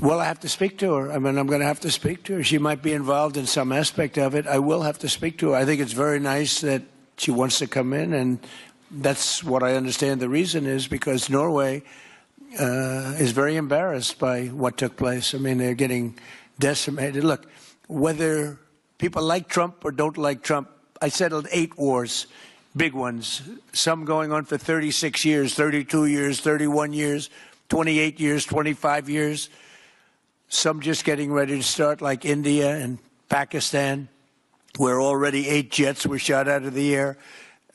Well, I have to speak to her. I mean, I'm going to have to speak to her. She might be involved in some aspect of it. I will have to speak to her. I think it's very nice that she wants to come in, and that's what I understand the reason is, because Norway is very embarrassed by what took place. I mean, they're getting decimated. Look, whether people like Trump or don't like Trump, I settled 8 wars, big ones, some going on for 36 years, 32 years, 31 years, 28 years, 25 years. Some just getting ready to start, like India and Pakistan, where already 8 jets were shot out of the air.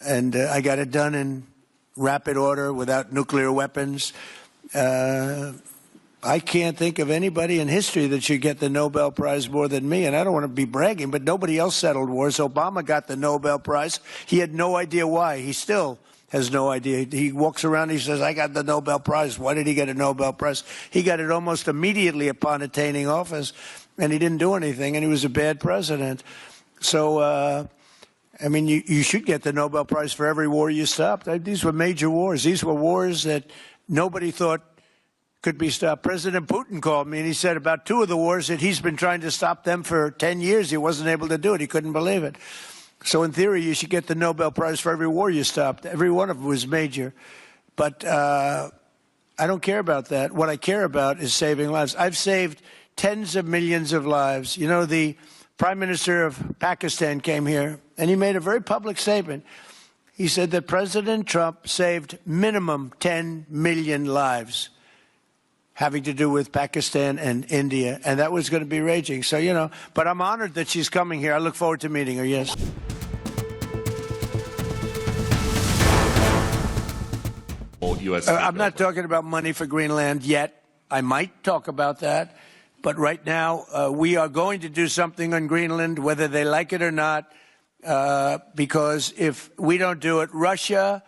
And I got it done in rapid order without nuclear weapons. I can't think of anybody in history that should get the Nobel Prize more than me. And I don't want to be bragging, but nobody else settled wars. Obama got the Nobel Prize. He had no idea why. He still has no idea. He walks around and he says, I got the Nobel Prize. Why did he get a Nobel Prize? He got it almost immediately upon attaining office, and he didn't do anything, and he was a bad president. So, I mean, you should get the Nobel Prize for every war you stopped. These were major wars. These were wars that nobody thought could be stopped. President Putin called me, and he said about 2 of the wars that he's been trying to stop them for 10 years. He wasn't able to do it. He couldn't believe it. So in theory, you should get the Nobel Prize for every war you stopped. Every one of them was major. But I don't care about that. What I care about is saving lives. I've saved tens of millions of lives. You know, the Prime Minister of Pakistan came here, and he made a very public statement. He said that President Trump saved minimum 10 million lives having to do with Pakistan and India, and that was going to be raging. So, you know, but I'm honored that she's coming here. I look forward to meeting her, yes. I'm not talking about money for Greenland yet. I might talk about that. But right now, we are going to do something on Greenland, whether they like it or not, because if we don't do it, Russia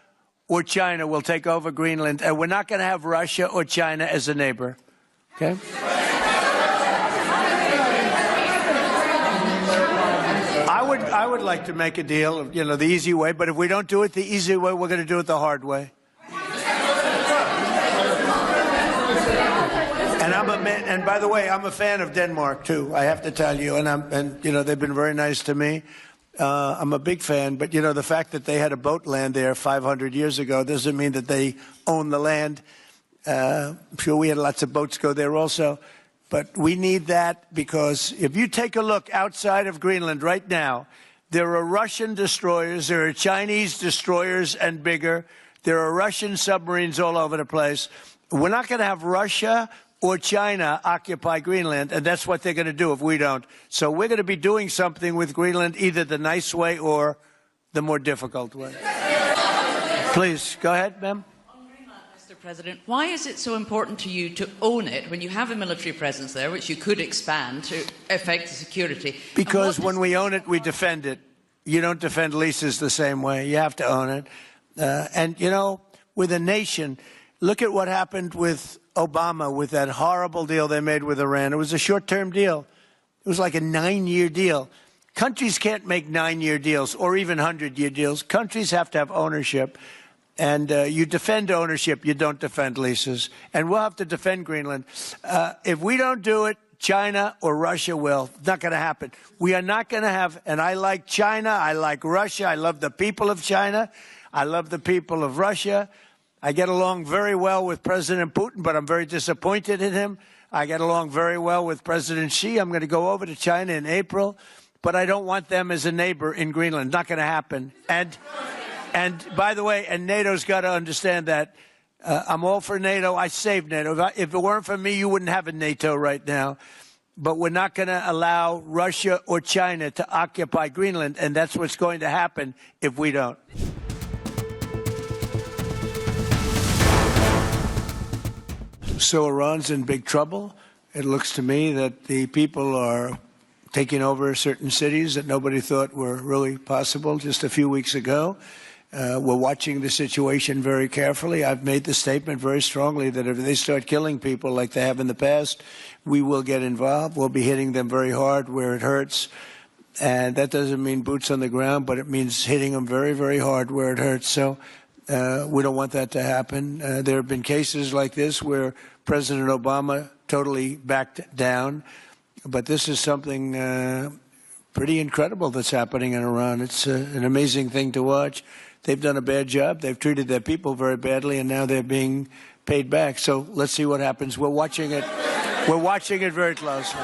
or China will take over Greenland, and we're not going to have Russia or China as a neighbor. Okay? I would like to make a deal, you know, the easy way, but if we don't do it the easy way, we're going to do it the hard way. And by the way, I'm a fan of Denmark too. I have to tell you, and you know, they've been very nice to me. I'm a big fan, but you know, the fact that they had a boat land there 500 years ago doesn't mean that they own the land. I'm sure we had lots of boats go there also, but we need that, because if you take a look outside of Greenland right now, there are Russian destroyers, there are Chinese destroyers and bigger, there are Russian submarines all over the place. We're not going to have Russia or China occupy Greenland, and that's what they're going to do if we don't. So we're going to be doing something with Greenland, either the nice way or the more difficult way. Please, go ahead, ma'am. On Greenland, Mr. President, why is it so important to you to own it when you have a military presence there, which you could expand to affect the security? Because when we own it, we defend it. You don't defend leases the same way. You have to own it. And, you know, with a nation, look at what happened with Obama, with that horrible deal they made with Iran. It was a short-term deal. It was like a 9-year deal. Countries can't make 9-year deals or even 100-year deals. Countries have to have ownership. And you defend ownership, you don't defend leases. And we'll have to defend Greenland. If we don't do it, China or Russia will. It's not going to happen. We are not going to have, and I like China, I like Russia, I love the people of China, I love the people of Russia. I get along very well with President Putin, but I'm very disappointed in him. I get along very well with President Xi. I'm going to go over to China in April, but I don't want them as a neighbor in Greenland. Not going to happen. And by the way, and NATO's got to understand that. I'm all for NATO. I saved NATO. If it weren't for me, you wouldn't have a NATO right now. But we're not going to allow Russia or China to occupy Greenland, and that's what's going to happen if we don't. So Iran's in big trouble. It looks to me that the people are taking over certain cities that nobody thought were really possible just a few weeks ago. We're watching the situation very carefully. I've made the statement very strongly that if they start killing people like they have in the past, we will get involved. We'll be hitting them very hard where it hurts. And that doesn't mean boots on the ground, but it means hitting them very, very hard where it hurts. So we don't want that to happen. There have been cases like this where President Obama totally backed down. But this is something pretty incredible that's happening in Iran. It's an amazing thing to watch. They've done a bad job. They've treated their people very badly, and now they're being paid back. So let's see what happens. We're watching it. We're watching it very closely.